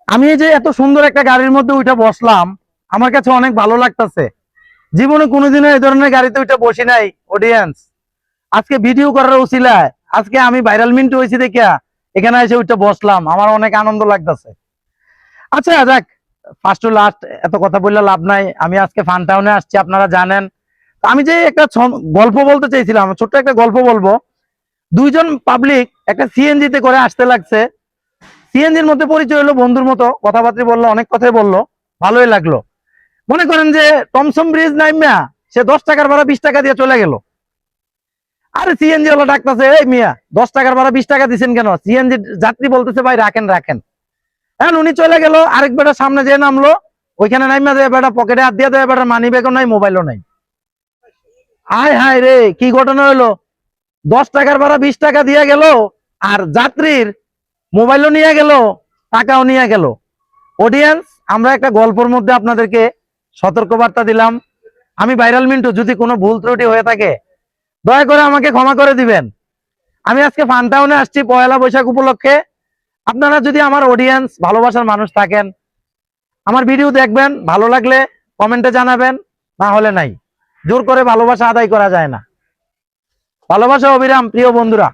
আমি এই যে এত সুন্দর একটা গাড়ির মধ্যে উঠে বসলাম, আমার কাছে অনেক ভালো লাগতেছে। জীবনে কোনোদিনও এই ধরনের গাড়িতে উঠে বসি নাই অডিয়েন্স। আজকে ভিডিও করার উছিলায় আজকে আমি ভাইরাল মিন্টু হয়েছি দেখিয়া এখানে এসে উঠে বসলাম, আমার অনেক আনন্দ লাগতেছে। আচ্ছা যাক, ফার্স্ট টু লাস্ট এত কথা বললে লাভ নাই। আমি আজকে ফান টাউনে আসছি, আপনারা জানেন। আমি যে একটা গল্প বলতে চাইছিলাম, ছোট্ট একটা গল্প বলবো। দুইজন পাবলিক একটা সিএনজি তে করে আসতে লাগছে। সিএনজির মধ্যে পরিচয় হলো, বন্ধুর মতো কথাবার্তা বললো, অনেক কথাই বললো, ভালোই লাগলো। মনে করেন যে টমসম ব্রিজ নাইমিয়া সে 10 টাকার ভাড়া 20 টাকা দিয়ে চলে গেল। আরে সিএনজি ওলা ডাকতেছে, এই মিয়া 10 টাকার ভাড়া 20 টাকা দিচ্ছেন কেন? সিএনজি যাত্রী বলতেছে ভাই রাখেন রাখেন। হ্যাঁ, উনি চলে গেল। আরেক বেটা সামনে যে নামলো, ওইখানে নাইমা যায়, বেটা পকেটে হাত দিয়ে দেয়, বেটা মানি ব্যাগও নাই, মোবাইলও নাই। আয় হায় রে, কি ঘটনা হলো! 10 টাকার ভাড়া 20 টাকা দিয়ে গেল, আর যাত্রীর মোবাইলও নিয়ে গেল, টাকাও নিয়ে গেল। অডিয়েন্স, আমরা একটা গল্পের মধ্যে আপনাদেরকে সতর্কবার্তা দিলাম। আমি ভাইরাল মিন্টু, যদি কোনো ভুল ত্রুটি হয়ে থাকে দয়া করে আমাকে ক্ষমা করে দিবেন। আমি আজকে ফান টাউনে আসছি পয়লা বৈশাখ উপলক্ষে। আপনারা যদি আমার অডিয়েন্স ভালোবাসার মানুষ থাকেন, আমার ভিডিও দেখবেন, ভালো লাগলে কমেন্টে জানাবেন, না হলে নাই। জোর করে ভালোবাসা আদায় করা যায় না। ভালোবাসা অবিরাম প্রিয় বন্ধুরা।